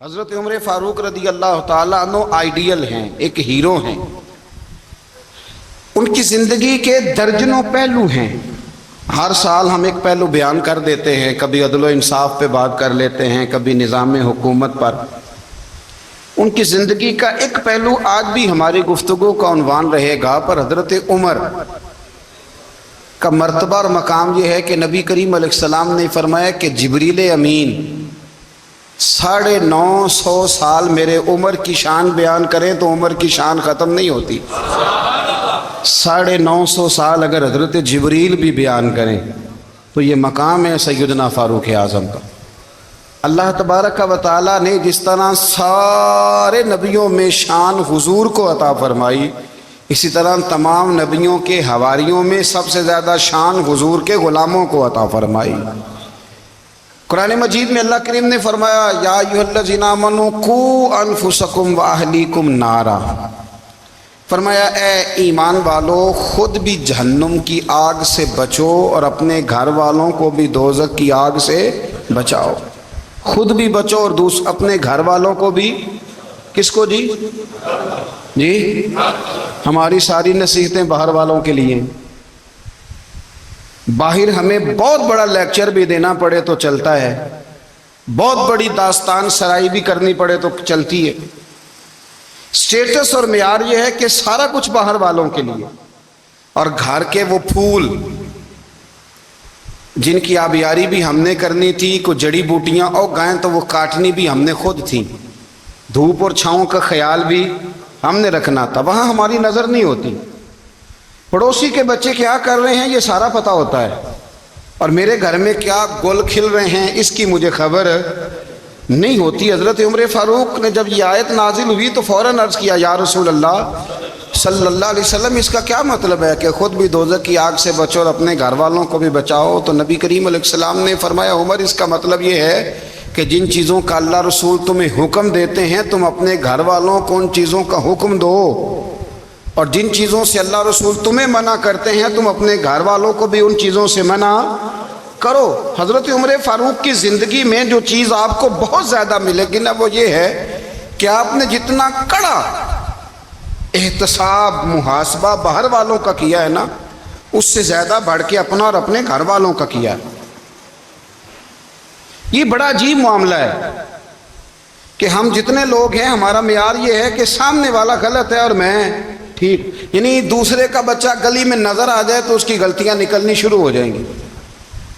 حضرت عمر فاروق رضی اللہ تعالیٰ عنہ آئیڈیل ہیں، ایک ہیرو ہیں۔ ان کی زندگی کے درجنوں پہلو ہیں۔ ہر سال ہم ایک پہلو بیان کر دیتے ہیں، کبھی عدل و انصاف پہ بات کر لیتے ہیں، کبھی نظام حکومت پر۔ ان کی زندگی کا ایک پہلو آج بھی ہماری گفتگو کا عنوان رہے گا، پر حضرت عمر کا مرتبہ اور مقام یہ ہے کہ نبی کریم علیہ السلام نے فرمایا کہ جبریل امین 950 سال میرے عمر کی شان بیان کریں تو عمر کی شان ختم نہیں ہوتی۔ 950 سال اگر حضرت جبریل بھی بیان کریں تو یہ مقام ہے سیدنا فاروق اعظم کا۔ اللہ تبارک و تعالیٰ نے جس طرح سارے نبیوں میں شان حضور کو عطا فرمائی، اسی طرح تمام نبیوں کے حواریوں میں سب سے زیادہ شان حضور کے غلاموں کو عطا فرمائی۔ قرآن مجید میں اللہ کریم نے فرمایا یا ایھا الذین آمنوا قوا انفسکم واہلیکم نارا، فرمایا اے ایمان والو خود بھی جہنم کی آگ سے بچو اور اپنے گھر والوں کو بھی دوزخ کی آگ سے بچاؤ۔ خود بھی بچو اور اپنے گھر والوں کو بھی۔ کس کو جی؟ ہماری ساری نصیحتیں باہر والوں کے لیے۔ باہر ہمیں بہت بڑا لیکچر بھی دینا پڑے تو چلتا ہے، بہت بڑی داستان سرائی بھی کرنی پڑے تو چلتی ہے۔ سٹیٹس اور معیار یہ ہے کہ سارا کچھ باہر والوں کے لیے، اور گھر کے وہ پھول جن کی آبیاری بھی ہم نے کرنی تھی، کوئی جڑی بوٹیاں اور گائیں تو وہ کاٹنی بھی ہم نے خود تھی، دھوپ اور چھاؤں کا خیال بھی ہم نے رکھنا تھا، وہاں ہماری نظر نہیں ہوتی۔ پڑوسی کے بچے کیا کر رہے ہیں یہ سارا پتہ ہوتا ہے، اور میرے گھر میں کیا گل کھل رہے ہیں اس کی مجھے خبر نہیں ہوتی۔ حضرت عمر فاروق نے جب یہ آیت نازل ہوئی تو فوراً عرض کیا یا رسول اللہ صلی اللہ علیہ وسلم، اس کا کیا مطلب ہے کہ خود بھی دوزخ کی آگ سے بچو اور اپنے گھر والوں کو بھی بچاؤ؟ تو نبی کریم علیہ السلام نے فرمایا عمر اس کا مطلب یہ ہے کہ جن چیزوں کا اللہ رسول تمہیں حکم دیتے ہیں تم اپنے گھر والوں کو ان چیزوں کا حکم دو، اور جن چیزوں سے اللہ رسول تمہیں منع کرتے ہیں تم اپنے گھر والوں کو بھی ان چیزوں سے منع کرو۔ حضرت عمر فاروق کی زندگی میں جو چیز آپ کو بہت زیادہ ملے گی نا، وہ یہ ہے کہ آپ نے جتنا کڑا احتساب محاسبہ باہر والوں کا کیا ہے نا، اس سے زیادہ بڑھ کے اپنا اور اپنے گھر والوں کا کیا ہے۔ یہ بڑا عجیب معاملہ ہے کہ ہم جتنے لوگ ہیں ہمارا معیار یہ ہے کہ سامنے والا غلط ہے اور میں ٹھیک، یعنی دوسرے کا بچہ گلی میں نظر آ جائے تو اس کی غلطیاں نکلنی شروع ہو جائیں گی،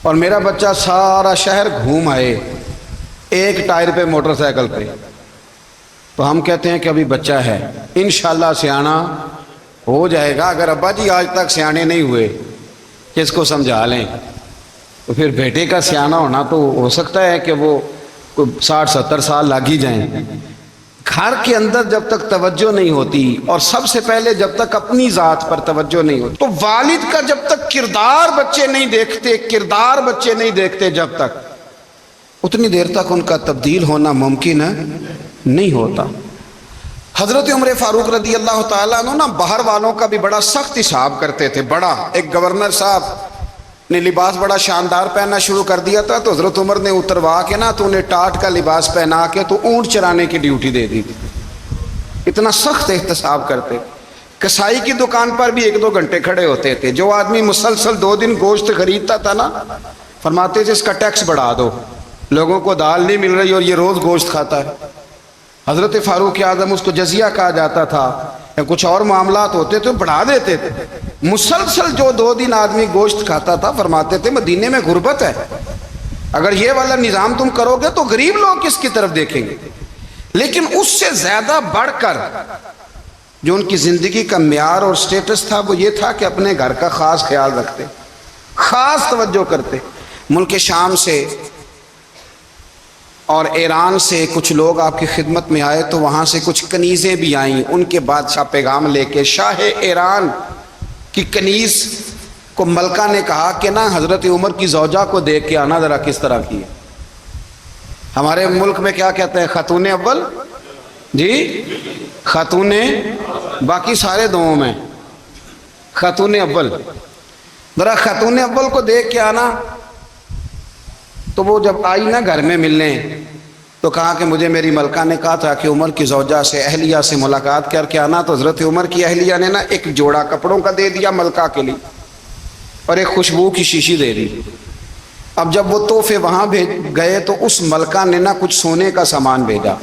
اور میرا بچہ سارا شہر گھوم آئے ایک ٹائر پہ موٹر سائیکل پہ تو ہم کہتے ہیں کہ ابھی بچہ ہے، انشاءاللہ سیانا ہو جائے گا۔ اگر ابا جی آج تک سیانے نہیں ہوئے کہ اس کو سمجھا لیں تو پھر بیٹے کا سیانا ہونا تو ہو سکتا ہے کہ وہ 60-70 سال لگ ہی جائیں۔ گھر کے اندر جب تک توجہ نہیں ہوتی، اور سب سے پہلے جب تک اپنی ذات پر توجہ نہیں ہوتی، تو والد کا جب تک کردار بچے نہیں دیکھتے جب تک، اتنی دیر تک ان کا تبدیل ہونا ممکن نہیں ہوتا۔ حضرت عمر فاروق رضی اللہ تعالیٰ عنہ نا باہر والوں کا بھی بڑا سخت حساب کرتے تھے۔ بڑا ایک گورنر صاحب نے لباس بڑا شاندار پہننا شروع کر دیا تھا تو حضرت عمر نے اتروا کے نا تو انہیں ٹاٹ کا لباس پہنا کے تو اونٹ چرانے کی ڈیوٹی دے دی تھی۔ اتنا سخت احتساب کرتے۔ کسائی کی دکان پر بھی 1-2 گھنٹے کھڑے ہوتے تھے۔ جو آدمی مسلسل 2 دن گوشت خریدتا تھا نا، فرماتے تھے اس کا ٹیکس بڑھا دو، لوگوں کو دال نہیں مل رہی اور یہ روز گوشت کھاتا ہے۔ حضرت فاروق اعظم اس کو جزیہ کہا جاتا تھا، یا کچھ اور معاملات ہوتے تو بڑھا دیتے تھے۔ مسلسل جو 2 دن آدمی گوشت کھاتا تھا فرماتے تھے مدینے میں غربت ہے، اگر یہ والا نظام تم کرو گے تو غریب لوگ کس کی طرف دیکھیں گے۔ لیکن اس سے زیادہ بڑھ کر جو ان کی زندگی کا معیار اور سٹیٹس تھا وہ یہ تھا کہ اپنے گھر کا خاص خیال رکھتے، خاص توجہ کرتے۔ ملک شام سے اور ایران سے کچھ لوگ آپ کی خدمت میں آئے تو وہاں سے کچھ کنیزیں بھی آئیں، ان کے بادشاہ پیغام لے کے۔ شاہ ایران کی کنیز کو ملکہ نے کہا کہ نا حضرت عمر کی زوجہ کو دیکھ کے آنا ذرا کس طرح کی ہے۔ ہمارے ملک میں کیا کہتے ہیں؟ خاتون اول جی، خاتون، باقی سارے دوؤں میں خاتون اول، ذرا خاتون اول کو دیکھ کے آنا۔ تو وہ جب آئی نا گھر میں ملنے تو کہا کہ مجھے میری ملکہ نے کہا تھا کہ عمر کی زوجہ سے اہلیہ سے ملاقات کر کے آنا، تو حضرت عمر کی اہلیہ نے نا ایک جوڑا کپڑوں کا دے دیا ملکہ کے لیے اور ایک خوشبو کی شیشی دے دی۔ اب جب وہ تحفے وہاں گئے تو اس ملکہ نے نا کچھ سونے کا سامان بھیجا،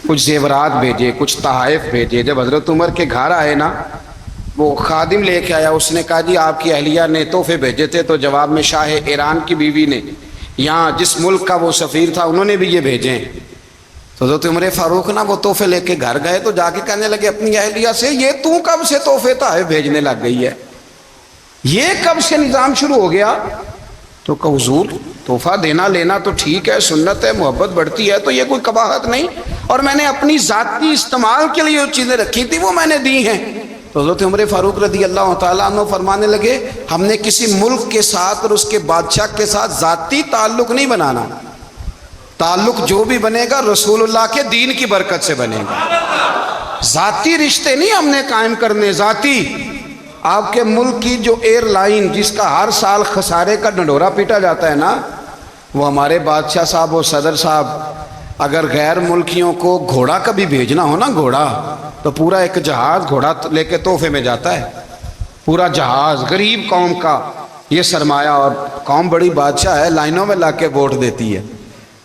کچھ زیورات بھیجے، کچھ تحائف بھیجے۔ جب حضرت عمر کے گھر آئے نا، وہ خادم لے کے آیا، اس نے کہا جی آپ کی اہلیہ نے تحفے بھیجے تھے، تو جواب میں شاہ ایران کی بیوی نے، یہاں جس ملک کا وہ سفیر تھا، انہوں نے بھی یہ بھیجے ہیں۔ تو حضرت عمر فاروق نا وہ تحفے لے کے گھر گئے تو جا کے کہنے لگے اپنی اہلیہ سے، یہ تو کب سے تحفے تحائف بھیجنے لگ گئی ہے، یہ کب سے نظام شروع ہو گیا؟ تو کہ حضور تحفہ دینا لینا تو ٹھیک ہے، سنت ہے، محبت بڑھتی ہے، تو یہ کوئی قباحت نہیں، اور میں نے اپنی ذاتی استعمال کے لیے جو چیزیں رکھی تھی وہ میں نے دی ہیں۔ تو حضرت عمر فاروق رضی اللہ تعالیٰ عنہ فرمانے لگے ہم نے کسی ملک کے ساتھ اور اس کے بادشاہ کے ساتھ ذاتی تعلق نہیں بنانا، تعلق جو بھی بنے گا رسول اللہ کے دین کی برکت سے بنے گا، ذاتی رشتے نہیں ہم نے قائم کرنے۔ ذاتی آپ کے ملک کی جو ایئر لائن جس کا ہر سال خسارے کا ڈنڈورا پیٹا جاتا ہے نا، وہ ہمارے بادشاہ صاحب اور صدر صاحب اگر غیر ملکیوں کو گھوڑا کبھی بھیجنا ہو نا، گھوڑا، تو پورا ایک جہاز گھوڑا لے کے تحفے میں جاتا ہے، پورا جہاز غریب قوم کا یہ سرمایہ، اور قوم بڑی بادشاہ ہے، لائنوں میں لگ کے ووٹ دیتی ہے۔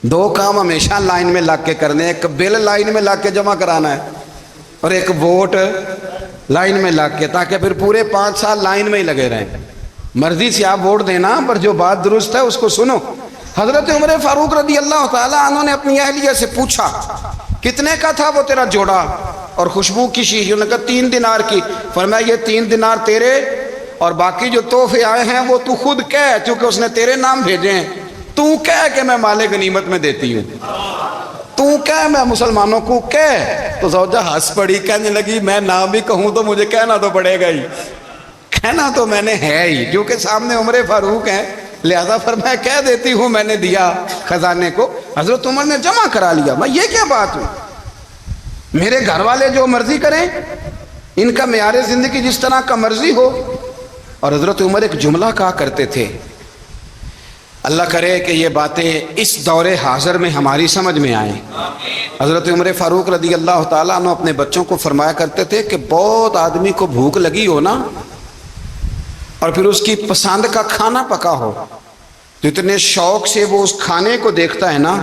دو کام ہمیشہ لائن میں لگ کے کرنے، ایک بل لائن میں لگ کے جمع کرانا ہے اور ایک ووٹ لائن میں لگ کے، تاکہ پھر پورے 5 سال لائن میں ہی لگے رہیں۔ مرضی سے آپ ووٹ دینا، پر جو بات درست ہے اس کو سنو۔ حضرت عمر فاروق رضی اللہ تعالیٰ عنہ نے اپنی اہلیہ سے پوچھا کتنے کا تھا وہ تیرا جوڑا اور خوشبو کی شیشی؟ انہوں نے کہا 3 دینار کی۔ فرمایا یہ 3 دینار تیرے، اور باقی جو تحفے آئے ہیں وہ تو خود کہہ، چونکہ اس نے تیرے نام بھیجے ہیں، تو کہہ کہ میں مال غنیمت میں دیتی ہوں، تو کہہ میں مسلمانوں کو کہہ۔ تو زوجہ ہنس پڑی، کہنے لگی میں نہ بھی کہوں تو مجھے کہنا تو پڑے گا ہی، کہنا تو میں نے ہے ہی، کیونکہ سامنے عمر فاروق ہیں، لہذا فرمایا کہہ دیتی ہوں میں نے دیا خزانے کو۔ حضرت عمر نے جمع کرا لیا۔ میں یہ کیا بات ہوئی، میرے گھر والے جو مرضی کریں، ان کا معیار زندگی جس طرح کا مرضی ہو۔ اور حضرت عمر ایک جملہ کہا کرتے تھے، اللہ کرے کہ یہ باتیں اس دور حاضر میں ہماری سمجھ میں آئیں۔ حضرت عمر فاروق رضی اللہ تعالیٰ عنہ اپنے بچوں کو فرمایا کرتے تھے کہ بہت آدمی کو بھوک لگی ہو نا، اور پھر اس کی پسند کا کھانا پکا ہو، تو اتنے شوق سے وہ اس کھانے کو دیکھتا ہے نا،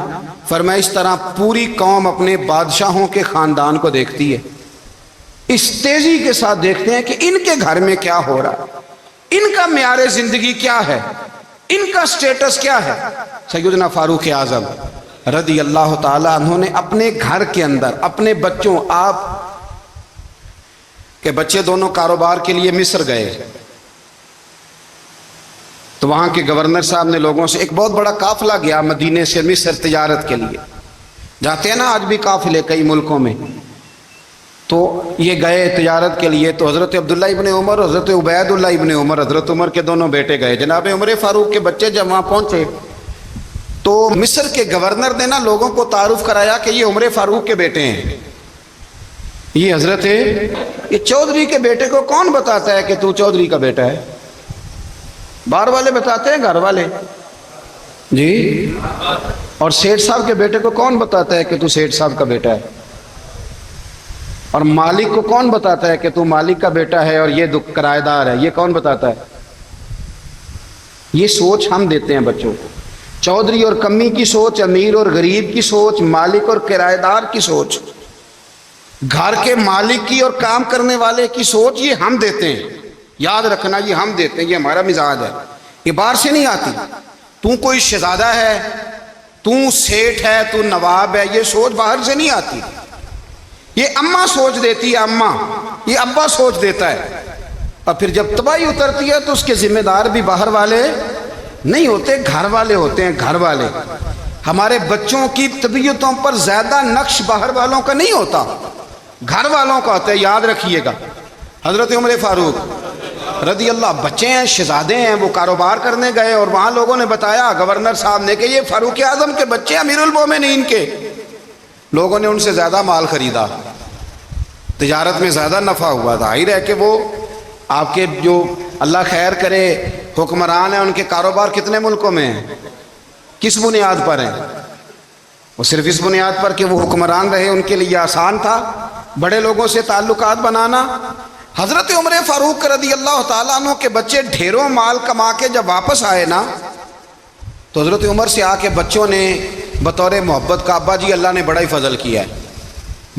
فرمایا اس طرح پوری قوم اپنے بادشاہوں کے خاندان کو دیکھتی ہے، اس تیزی کے ساتھ دیکھتے ہیں کہ ان کے گھر میں کیا ہو رہا، ان کا معیار زندگی کیا ہے، ان کا سٹیٹس کیا ہے۔ سیدنا فاروق اعظم رضی اللہ تعالیٰ عنہ نے اپنے گھر کے اندر اپنے بچوں، آپ کے بچے دونوں کاروبار کے لیے مصر گئے، تو وہاں کے گورنر صاحب نے لوگوں سے، ایک بہت بڑا قافلہ گیا مدینے سے مصر تجارت کے لیے، جاتے ہیں نا آج بھی قافلے کئی ملکوں میں، تو یہ گئے تجارت کے لیے۔ تو حضرت عبداللہ ابن عمر اور حضرت عبید اللہ ابن عمر، حضرت عمر کے دونوں بیٹے گئے۔ جناب عمر فاروق کے بچے جب وہاں پہنچے تو مصر کے گورنر نے نا لوگوں کو تعارف کرایا کہ یہ عمر فاروق کے بیٹے ہیں، یہ حضرت یہ چودھری کے بیٹے کو کون بتاتا ہے کہ تو چودھری کا بیٹا ہے؟ باہر والے بتاتے ہیں، گھر والے جی؟ اور سیٹھ صاحب کے بیٹے کو کون بتاتا ہے کہ تو سیٹھ صاحب کا بیٹا ہے؟ اور مالک کو کون بتاتا ہے کہ تو مالک کا بیٹا ہے اور یہ کرایہ دار ہے؟ یہ کون بتاتا ہے؟ یہ سوچ ہم دیتے ہیں بچوں کو، چودھری اور کمی کی سوچ، امیر اور غریب کی سوچ، مالک اور کرایہ دار کی سوچ، گھر کے مالک کی اور کام کرنے والے کی سوچ، یہ ہم دیتے ہیں۔ یاد رکھنا یہ ہم دیتے ہیں، یہ ہمارا مزاج ہے، یہ باہر سے نہیں آتی۔ تو کوئی شہزادہ ہے، تو سیٹھ ہے، تو نواب ہے، یہ سوچ باہر سے نہیں آتی، یہ اماں سوچ دیتی ہے، اماں، یہ ابا سوچ دیتا ہے۔ اور پھر جب تباہی اترتی ہے تو اس کے ذمہ دار بھی باہر والے نہیں ہوتے، گھر والے ہوتے ہیں، گھر والے۔ ہمارے بچوں کی طبیعتوں پر زیادہ نقش باہر والوں کا نہیں ہوتا، گھر والوں کا ہوتا ہے، یاد رکھیے گا۔ حضرت عمر فاروق رضی اللہ، بچے ہیں، شہزادے ہیں، وہ کاروبار کرنے گئے اور وہاں لوگوں نے بتایا گورنر صاحب نے کہ یہ فاروق اعظم کے بچے امیر المومنین کے۔ لوگوں نے ان سے زیادہ مال خریدا، تجارت میں زیادہ نفع ہوا، ظاہر ہے کہ وہ آپ کے جو اللہ خیر کرے حکمران ہیں، ان کے کاروبار کتنے ملکوں میں ہیں، کس بنیاد پر ہیں؟ وہ صرف اس بنیاد پر کہ وہ حکمران رہے ان کے لیے آسان تھا بڑے لوگوں سے تعلقات بنانا۔ حضرت عمر فاروق رضی اللہ تعالیٰ عنہ کے بچے ڈھیروں مال کما کے جب واپس آئے نا تو حضرت عمر سے آ کے بچوں نے بطور محبت کا ابا جی اللہ نے بڑا ہی فضل کیا ہے،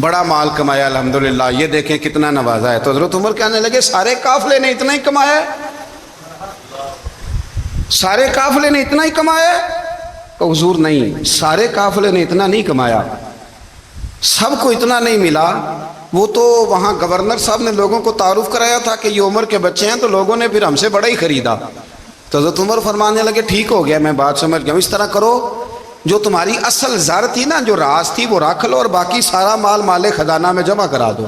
بڑا مال کمایا الحمدللہ، یہ دیکھیں کتنا نوازا ہے۔ تو حضرت عمر کہنے لگے سارے قافلے نے اتنا ہی کمایا ہے؟ سارے قافلے نے اتنا ہی کمایا ہے؟ کہ حضور نہیں، سارے قافلے نے اتنا نہیں کمایا، سب کو اتنا نہیں ملا۔ وہ تو وہاں گورنر صاحب نے لوگوں کو تعارف کرایا تھا کہ یہ عمر کے بچے ہیں، تو لوگوں نے پھر ہم سے بڑا ہی خریدا۔ تو حضرت عمر فرمانے لگے ٹھیک ہو گیا، میں بات سمجھ گیا ہوں، اس طرح کرو جو تمہاری اصل زر تھی نا، جو راز تھی وہ رکھ لو، اور باقی سارا مال مال خزانہ میں جمع کرا دو،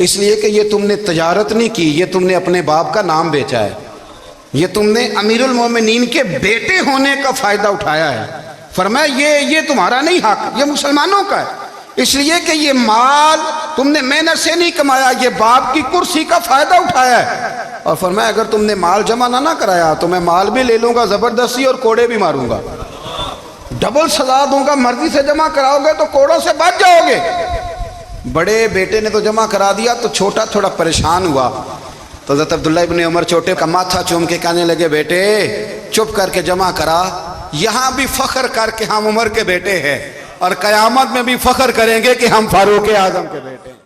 اس لیے کہ یہ تم نے تجارت نہیں کی، یہ تم نے اپنے باپ کا نام بیچا ہے، یہ تم نے امیر المومنین کے بیٹے ہونے کا فائدہ اٹھایا ہے۔ فرمایا یہ تمہارا نہیں حق، یہ مسلمانوں کا ہے، اس لیے کہ یہ مال تم نے محنت سے نہیں کمایا، یہ باپ کی کرسی کا فائدہ اٹھایا ہے۔ اور فرمایا اگر تم نے مال جمع نہ کرایا تو میں مال بھی لے لوں گا زبردستی اور کوڑے بھی ماروں گا، ڈبل سزا دوں گا، مرضی سے جمع کراؤ گے تو کوڑوں سے بچ جاؤ گے۔ بڑے بیٹے نے تو جمع کرا دیا تو چھوٹا تھوڑا پریشان ہوا، تو حضرت عبداللہ ابن عمر چھوٹے کا ماتھا چوم کے کہنے لگے بیٹے چپ کر کے جمع کرا، یہاں بھی فخر کر کے ہم عمر کے بیٹے ہیں، اور قیامت میں بھی فخر کریں گے کہ ہم فاروق اعظم کے بیٹے ہیں۔